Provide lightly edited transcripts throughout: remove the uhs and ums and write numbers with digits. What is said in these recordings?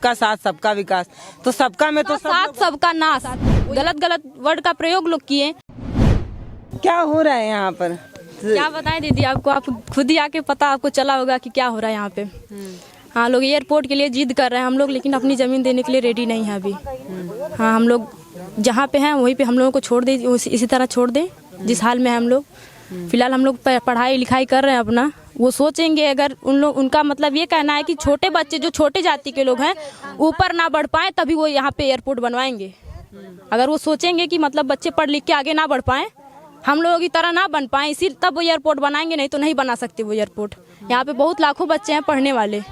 का साथ सबका विकास, तो सबका में तो साथ सबका नाश, गलत वर्ड का प्रयोग लोग किए। क्या हो रहा है यहाँ पर? क्या बताएं दीदी आपको, आप खुद ही आके पता आपको चला होगा कि क्या हो रहा है यहाँ पे। हाँ, लोग एयरपोर्ट के लिए जिद कर रहे हैं हम लोग, लेकिन अपनी ज़मीन देने के लिए रेडी नहीं है अभी। हाँ, हम लोग जहाँ पे हैं वहीं पे हम लोगों को छोड़ दें, इसी तरह छोड़ दें जिस हाल में हम लोग। फिलहाल हम लोग पढ़ाई लिखाई कर रहे हैं अपना। वो सोचेंगे अगर उनका मतलब ये कहना है कि छोटे बच्चे जो छोटे जाति के लोग हैं ऊपर ना बढ़ पाए तभी वो यहाँ पे एयरपोर्ट बनवाएंगे। अगर वो सोचेंगे कि मतलब बच्चे पढ़ लिख के आगे ना बढ़ पाए, हम लोगों की तरह ना बन पाए, इसी तब वो एयरपोर्ट बनाएंगे, नहीं तो नहीं बना सकते वो एयरपोर्ट। यहाँ पे बहुत लाखों बच्चे हैं पढ़ने वाले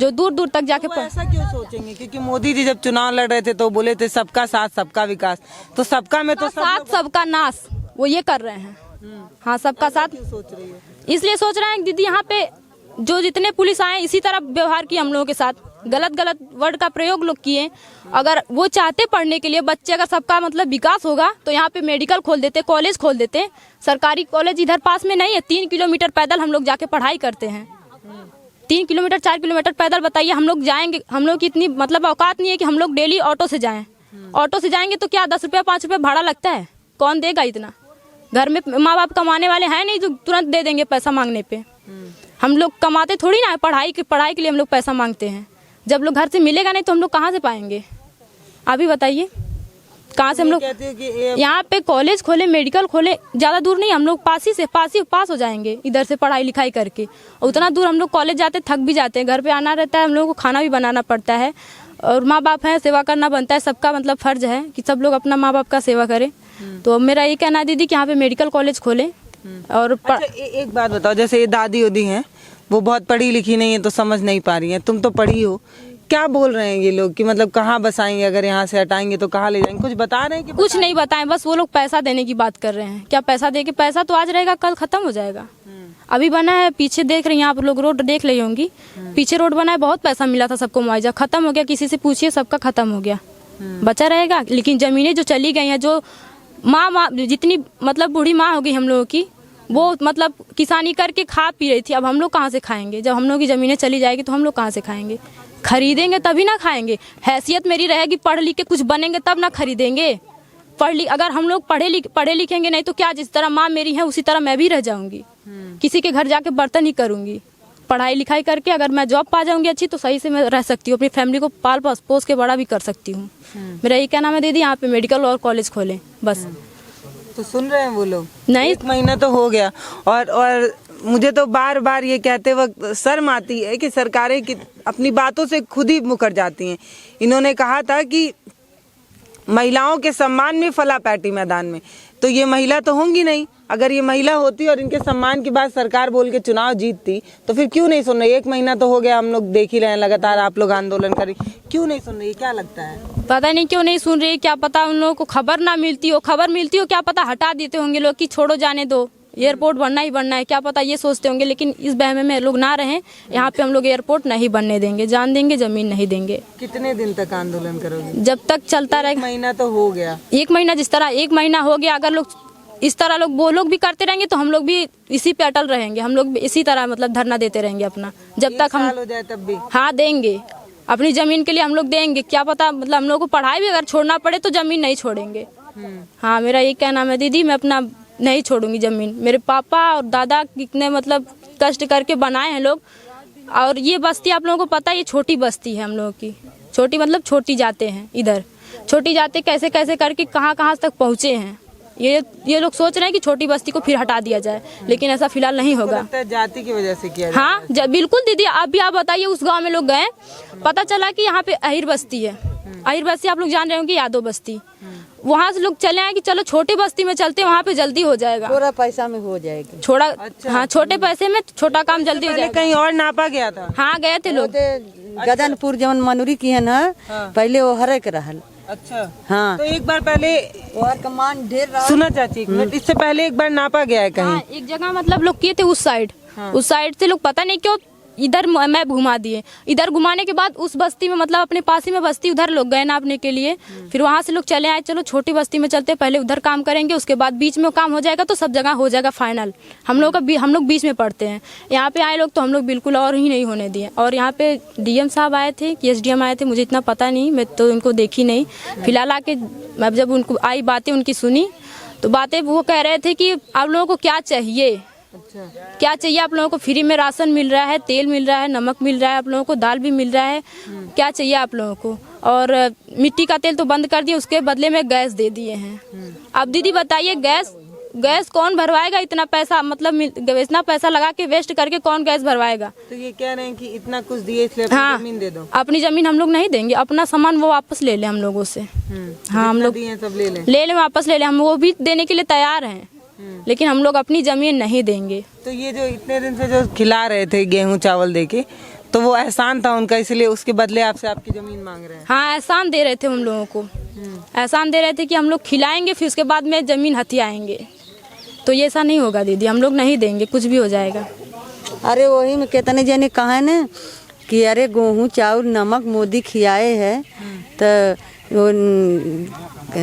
जो दूर दूर तक जाके ऐसा क्यों सोचेंगे? क्योंकि मोदी जी जब चुनाव लड़ रहे थे तो बोले थे सबका साथ सबका विकास, तो सबका में तो साथ सबका नाश वो ये कर रहे हैं। हाँ, सबका साथ सोच रही है। इसलिए सोच रहे हैं दीदी, यहाँ पे जो जितने पुलिस आए इसी तरह व्यवहार किया हम लोगों के साथ, गलत वर्ड का प्रयोग लोग किए। अगर वो चाहते पढ़ने के लिए बच्चे, अगर सबका मतलब विकास होगा तो यहाँ पे मेडिकल खोल देते, कॉलेज खोल देते। सरकारी कॉलेज इधर पास में नहीं है, 3 किलोमीटर पैदल हम लोग जाके पढ़ाई करते हैं। 3 किलोमीटर 4 किलोमीटर पैदल, बताइए हम लोग जाएंगे? हम लोग की इतनी मतलब औकात नहीं है कि हम लोग डेली ऑटो से जाएं। ऑटो से जाएंगे तो क्या 10 रुपया 5 रुपया भाड़ा लगता है, कौन देगा इतना? घर में माँ बाप कमाने वाले हैं नहीं जो तुरंत दे देंगे पैसा मांगने पे। हम लोग कमाते थोड़ी ना है, पढ़ाई के लिए हम लोग पैसा मांगते हैं। जब लोग घर से मिलेगा नहीं तो हम लोग कहाँ से पाएंगे? आप ही बताइए, कहाँ से हम लोग? यहाँ पे कॉलेज खोले, मेडिकल खोले, ज़्यादा दूर नहीं, हम लोग पास हो जाएंगे इधर से पढ़ाई लिखाई करके। उतना दूर हम लोग कॉलेज जाते थक भी जाते हैं, घर पे आना रहता है, हम लोगों को खाना भी बनाना पड़ता है, और माँ बाप हैं, सेवा करना बनता है। सबका मतलब फर्ज है कि सब लोग अपना माँ बाप का सेवा करें। तो मेरा ये कहना है दीदी कि यहाँ पे मेडिकल कॉलेज खोले। और एक बात बताओ, जैसे ये दादी उदी हैं, वो बहुत पढ़ी लिखी नहीं है तो समझ नहीं पा रही हैं, तुम तो पढ़ी हो, क्या बोल रहे हैं ये लोग कि मतलब कहाँ बसाएंगे, अगर यहाँ से हटाएंगे तो कहाँ ले जाएंगे? कुछ बता रहे हैं कि कुछ नहीं बताएं, बस वो लोग पैसा देने की बात कर रहे हैं। क्या पैसा दे के? पैसा तो आज रहेगा कल खत्म हो जाएगा। अभी बना है, पीछे देख रही हैं आप लोग, रोड देख रही होंगी, पीछे रोड बना है, बहुत पैसा मिला था सबको, मुआवजा खत्म हो गया। किसी से पूछिए, सबका खत्म हो गया, बचा रहेगा। लेकिन जमीनें जो चली गई हैं, जो माँ जितनी मतलब बूढ़ी माँ होगी हम लोगों की, वो मतलब किसानी करके खा पी रही थी, अब हम लोग कहाँ से खाएंगे? जब हम लोग की ज़मीनें चली जाएगी तो हम लोग कहाँ से खाएंगे? खरीदेंगे तभी ना खाएंगे। हैसियत मेरी रहेगी, पढ़ लिख के कुछ बनेंगे तब ना खरीदेंगे। अगर हम लोग पढ़े लिखेंगे नहीं तो क्या, जिस तरह माँ मेरी है उसी तरह मैं भी रह जाऊंगी। किसी के घर जाके बर्तन ही करूंगी। पढ़ाई लिखाई करके अगर मैं जॉब पा जाऊंगी अच्छी, तो सही से मैं रह सकती हूँ, अपनी फैमिली को पाल पोस के बड़ा भी कर सकती हूँ। मेरा ये कहना है दीदी, यहाँ पे मेडिकल और कॉलेज खोलें बस। तो सुन रहे हैं वो लोग? नहीं, 1 महीना तो हो गया, और मुझे तो बार बार ये कहते वक्त शर्म आती है कि सरकारें अपनी बातों से खुद ही मुकर जाती हैं। इन्होंने कहा था कि महिलाओं के सम्मान में फला पैटी मैदान में, तो ये महिला तो होंगी नहीं। अगर ये महिला होती और इनके सम्मान की बात सरकार बोल के चुनाव जीतती तो फिर क्यों नहीं सुन रही? 1 महीना तो हो गया, हम लोग देख ही रहे हैं, लगातार आप लोग आंदोलन कर रही, क्यों नहीं सुन रही? क्या लगता है? पता नहीं क्यों नहीं सुन रही, क्या पता उन लोगों को खबर ना मिलती हो। खबर मिलती हो क्या पता हटा देते होंगे लोग कि छोड़ो जाने दो, एयरपोर्ट बनना ही बनना है, क्या पता ये सोचते होंगे। लेकिन इस बहमे में लोग ना रहें, यहाँ पे हम लोग एयरपोर्ट नहीं बनने देंगे, जान देंगे, जमीन नहीं देंगे। कितने दिन तक आंदोलन करोगे? जब तक चलता रहेगा। 1 महीना तो हो गया। 1 महीना, जिस तरह 1 महीना हो गया, अगर लोग इस तरह वो लोग भी करते रहेंगे तो हम लोग भी इसी पे अटल रहेंगे। हम लोग भी इसी तरह मतलब धरना देते रहेंगे अपना, जब तक हम हो जाए तब भी। हाँ, देंगे, अपनी जमीन के लिए हम लोग देंगे। क्या पता मतलब हम लोग को पढ़ाई भी अगर छोड़ना पड़े तो जमीन नहीं छोड़ेंगे। हाँ, मेरा ये कहना है दीदी, मैं अपना नहीं छोड़ूंगी जमीन। मेरे पापा और दादा कितने मतलब कष्ट करके बनाए हैं लोग। और ये बस्ती आप लोगों को पता है, ये छोटी बस्ती है हम लोगों की। छोटी मतलब छोटी जाते हैं, इधर छोटी जाते कैसे कैसे करके कहाँ तक पहुँचे हैं। ये लोग सोच रहे हैं कि छोटी बस्ती को फिर हटा दिया जाए, लेकिन ऐसा फिलहाल नहीं होगा। जाति की वजह से किया? हाँ, बिल्कुल दीदी, अभी आप बताइए, उस गांव में लोग गए, पता चला कि यहाँ पे अहिर बस्ती है। अहिर बस्ती आप लोग जान रहे होंगे, यादव बस्ती। वहाँ से लोग चले आए कि चलो छोटी बस्ती में चलते, वहाँ पे जल्दी हो जाएगा, थोड़ा पैसा में हो जाएगा। अच्छा। हाँ, छोटे पैसे में छोटा काम जल्दी हो जाएगा। कहीं और नापा गया था? हाँ, गए थे लोग। गदनपुर जवन मनूरी की है ना, पहले वो हरे के रहल। अच्छा। हाँ, तो एक बार पहले और कमान ढेर रहा। सुना चाची, इससे पहले एक बार नापा गया है कहीं? हाँ, एक जगह मतलब लोग किए थे उस साइड। उस साइड से लोग पता नहीं क्यों इधर मैप घुमा दिए। इधर घुमाने के बाद उस बस्ती में मतलब अपने पास ही में बस्ती उधर लोग गए नापने के लिए, फिर वहाँ से लोग चले आए, चलो छोटी बस्ती में चलते, पहले उधर काम करेंगे, उसके बाद बीच में काम हो जाएगा तो सब जगह हो जाएगा फाइनल। हम लोग बीच में पड़ते हैं। यहाँ पे आए लोग तो हम लोग बिल्कुल और ही नहीं होने दिए। और यहाँ पे DM साहब आए थे कि SDM आए थे, मुझे इतना पता नहीं, मैं तो उनको देखी नहीं। फिलहाल आके मैं जब उनको आई बातें उनकी सुनी तो बातें वो कह रहे थे कि आप लोगों को क्या चाहिए। अच्छा, क्या चाहिए आप लोगों को? फ्री में राशन मिल रहा है, तेल मिल रहा है, नमक मिल रहा है, आप लोगों को दाल भी मिल रहा है, क्या चाहिए आप लोगों को? और मिट्टी का तेल तो बंद कर दिए, उसके बदले में गैस दे दिए हैं। अब दीदी बताइए गैस कौन भरवाएगा? इतना पैसा मतलब इतना पैसा लगा के वेस्ट करके कौन गैस भरवाएगा? तो ये कह रहे हैं कि इतना कुछ दिए इसलिए हाँ, जमीन दे दो। अपनी जमीन हम लोग नहीं देंगे, अपना सामान वो वापस ले ले हम लोगों से। हाँ, हम लोग सब ले ले वापस ले ले, हम वो भी देने के लिए तैयार हैं, लेकिन हम लोग अपनी जमीन नहीं देंगे। तो ये जो इतने दिन से जो खिला रहे थे गेहूं चावल देके, तो वो एहसान था उनका, इसलिए उसके बदले आपसे आपकी जमीन मांग रहे हैं। हाँ, एहसान दे रहे थे हम लोगों को, एहसान दे रहे थे कि हम लोग खिलाएंगे फिर उसके बाद में जमीन हथियाएंगे। तो ये ऐसा नहीं होगा दीदी, हम लोग नहीं देंगे, कुछ भी हो जाएगा। अरे वही में कितने जने कहा न कि अरे गेहूँ चावल नमक मोदी खियाए है, तो वो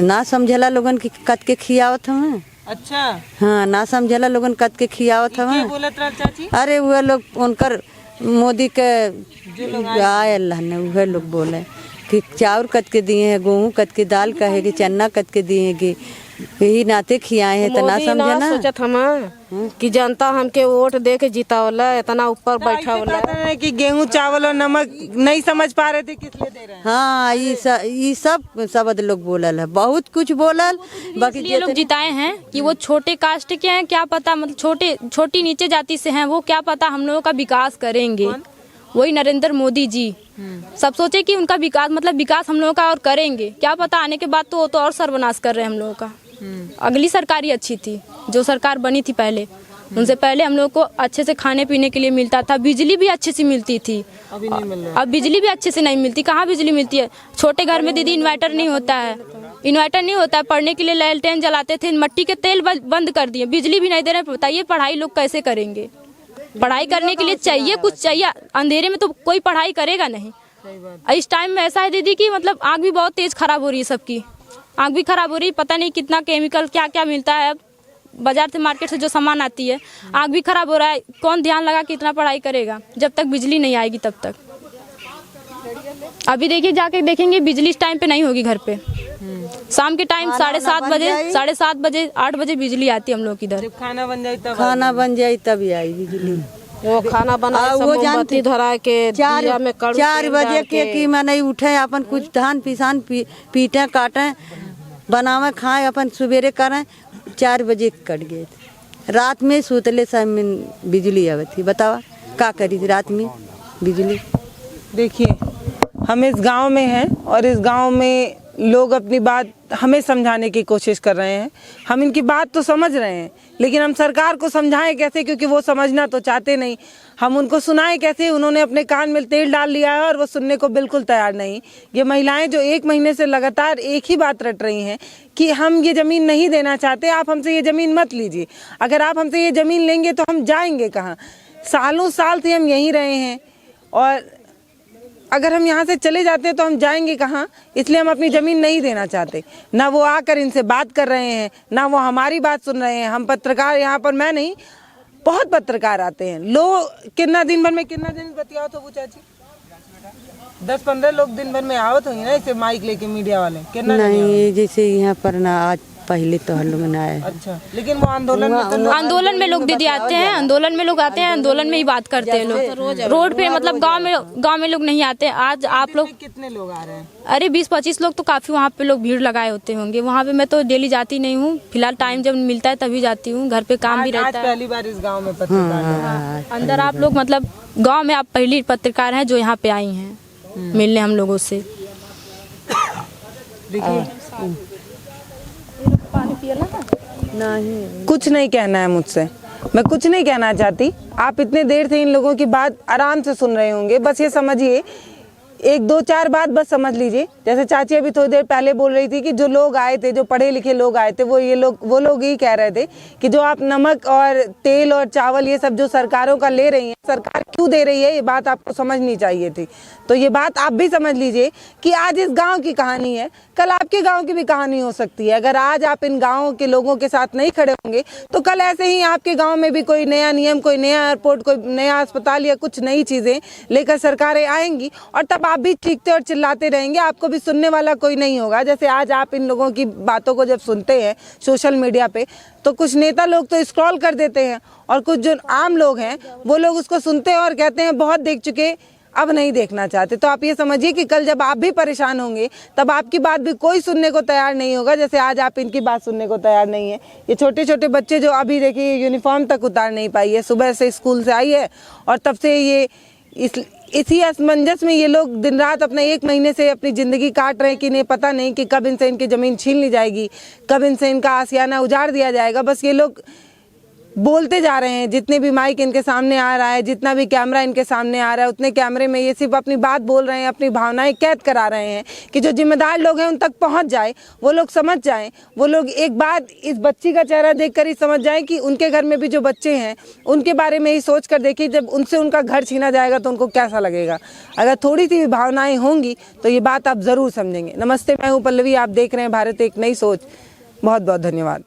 ना समझला लोगन की कत के खियावत हमें। अच्छा, हाँ, ना समझला लोगन कत के खियावत हमें। बोलत रहा चाची? अरे वह लोग उनकर मोदी के आए अल्लाह ने वह लोग बोले कि चावल कत के दिए हैं, गेहूँ कत के, दाल कहे कि चन्ना कत के दिए कि यही नाते खियाए हैं। तो ना समझे ना सोचत हम कि जनता हमके वोट दे के जीतावला, इतना ऊपर बैठा होला है कि गेहूं चावल और नमक नहीं समझ पा रहे थे किस लिए दे रहे हैं। हाँ, ये सब शब्द लोग बोलल है, बहुत कुछ बोलल। बाकी ये लोग जिताए हैं कि वो छोटे कास्ट के हैं, क्या पता मतलब छोटी नीचे जाति से हैं, वो क्या पता हम लोगों का विकास करेंगे। वही नरेंद्र मोदी जी सब सोचे कि उनका विकास मतलब विकास हम लोगों का और करेंगे, क्या पता आने के बाद तो वो तो और सर्वनाश कर रहे हैं हम लोगों का। अगली सरकार ही अच्छी थी, जो सरकार बनी थी पहले, उनसे पहले हम लोग को अच्छे से खाने पीने के लिए मिलता था, बिजली भी अच्छे से मिलती थी। अभी नहीं मिल रहा। अब बिजली भी अच्छे से नहीं मिलती। कहाँ बिजली मिलती है? छोटे घर में दीदी इन्वर्टर नहीं होता है, इन्वर्टर नहीं होता है, पढ़ने के लिए लैलटेन जलाते थे, मिट्टी के तेल बंद कर दिए, बिजली भी नहीं दे रहे। बताइए पढ़ाई लोग कैसे करेंगे? पढ़ाई करने के लिए चाहिए, कुछ चाहिए, अंधेरे में तो कोई पढ़ाई करेगा नहीं। इस टाइम में ऐसा है दीदी कि मतलब आँख भी बहुत तेज खराब हो रही है, सबकी आँख भी खराब हो रही है, पता नहीं कितना केमिकल क्या क्या मिलता है। अब बाजार से मार्केट से जो सामान आती है, आँख भी खराब हो रहा है। कौन ध्यान लगा कि इतना पढ़ाई करेगा? जब तक बिजली नहीं आएगी तब तक। अभी देखिए जाके देखेंगे बिजली इस टाइम पे नहीं होगी घर पे। शाम के टाइम 7:30 बजे 8 बजे बिजली आती है हम लोग इधर। जब खाना बन जाए तब तभी आई बिजली। वो खाना बना वो मोमबत्ती धरा के 4 बजे के कि मैं उठे अपन कुछ धान पिसान पीटे काटे बनावे खाए अपन सवेरे करें, 4 बजे कट गए। रात में सुतले समय बिजली आवे थी, बतावा का करी थी रात में बिजली। देखिए, हम इस गांव में हैं और इस गांव में लोग अपनी बात हमें समझाने की कोशिश कर रहे हैं। हम इनकी बात तो समझ रहे हैं, लेकिन हम सरकार को समझाएं कैसे, क्योंकि वो समझना तो चाहते नहीं। हम उनको सुनाएं कैसे? उन्होंने अपने कान में तेल डाल लिया है और वो सुनने को बिल्कुल तैयार नहीं। ये महिलाएं जो 1 महीने से लगातार एक ही बात रट रही हैं कि हम ये ज़मीन नहीं देना चाहते, आप हमसे ये ज़मीन मत लीजिए। अगर आप हमसे ये ज़मीन लेंगे तो हम जाएंगे कहाँ? सालों साल से हम यहीं रहे हैं और अगर हम यहाँ से चले जाते हैं तो हम जाएंगे कहाँ? इसलिए हम अपनी ज़मीन नहीं देना चाहते। ना वो आकर इनसे बात कर रहे हैं, ना वो हमारी बात सुन रहे हैं। हम पत्रकार यहाँ पर, मैं नहीं, बहुत पत्रकार आते हैं। लोग कितना दिन भर में कितना दिन बतियाओ तो वो चाची 10-15 लोग दिन भर में आवत होंगे ना इसे माइक लेके मीडिया वाले, कितना नहीं जैसे यहाँ पर ना आज पहले तो हम लोग ना आए। अच्छा, लेकिन वो आंदोलन में तो आंदोलन में लोग दीदी आते हैं, आंदोलन में लोग आते हैं, आंदोलन में ही बात करते हैं लोग। रोड पे मतलब गांव में लोग नहीं आते। आज आप लोग कितने लोग आ रहे हैं? अरे 20-25 लोग तो काफी वहाँ पे लोग भीड़ लगाए होते होंगे। वहाँ पे मैं तो डेली जाती नहीं हूँ, फिलहाल टाइम जब मिलता है तभी जाती हूँ, घर पे काम भी रहता है। पहली बार इस गाँव में पत्रकार अंदर आप लोग मतलब गाँव में आप पहली पत्रकार हैं जो यहाँ पे आई हैं मिलने हम लोगों से। देखिए, नहीं कुछ नहीं कहना है मुझसे, मैं कुछ नहीं कहना चाहती। आप इतने देर से इन लोगों की बात आराम से सुन रहे होंगे। बस ये समझिए एक दो चार बात बस समझ लीजिए। जैसे चाची अभी थोड़ी देर पहले बोल रही थी कि जो लोग आए थे, जो पढ़े लिखे लोग आए थे, वो लोग ही कह रहे थे कि जो आप नमक और तेल और चावल ये सब जो सरकारों का ले रही हैं, सरकार क्यों दे रही है, ये बात आपको समझनी चाहिए थी। तो ये बात आप भी समझ लीजिए कि आज इस गांव की कहानी है, कल आपके गांव की भी कहानी हो सकती है। अगर आज आप इन गाँवों के लोगों के साथ नहीं खड़े होंगे तो कल ऐसे ही आपके गाँव में भी कोई नया नियम, कोई नया एयरपोर्ट, कोई नया अस्पताल या कुछ नई चीज़ें लेकर सरकारें आएंगी और तब आप भी चीखते और चिल्लाते रहेंगे, आपको भी सुनने वाला कोई नहीं होगा। जैसे आज आप इन लोगों की बातों को जब सुनते हैं सोशल मीडिया पे, तो कुछ नेता लोग तो स्क्रॉल कर देते हैं और कुछ जो आम लोग हैं वो लोग उसको सुनते हैं और कहते हैं बहुत देख चुके, अब नहीं देखना चाहते। तो आप ये समझिए कि कल जब आप भी परेशान होंगे तब आपकी बात भी कोई सुनने को तैयार नहीं होगा, जैसे आज आप इनकी बात सुनने को तैयार नहीं है। ये छोटे छोटे बच्चे जो अभी देखिए यूनिफॉर्म तक उतार नहीं पाई है, सुबह से स्कूल से आई है और तब से ये इसी असमंजस में ये लोग दिन रात अपने 1 महीने से अपनी ज़िंदगी काट रहे हैं कि इन्हें पता नहीं कि कब इनसे इनकी ज़मीन छीन ली जाएगी, कब इनसे इनका आशियाना उजाड़ दिया जाएगा। बस ये लोग बोलते जा रहे हैं, जितने भी माइक इनके सामने आ रहा है, जितना भी कैमरा इनके सामने आ रहा है, उतने कैमरे में ये सिर्फ अपनी बात बोल रहे हैं, अपनी भावनाएं कैद करा रहे हैं कि जो जिम्मेदार लोग हैं उन तक पहुंच जाए, वो लोग समझ जाएं, वो लोग एक बात इस बच्ची का चेहरा देखकर ही समझ जाएं कि उनके घर में भी जो बच्चे हैं उनके बारे में ही सोच कर देखिए, जब उनसे उनका घर छीना जाएगा तो उनको कैसा लगेगा। अगर थोड़ी सी भी भावनाएँ होंगी तो ये बात आप ज़रूर समझेंगे। नमस्ते, मैं हूँ पल्लवी, आप देख रहे हैं भारत एक नई सोच। बहुत बहुत धन्यवाद।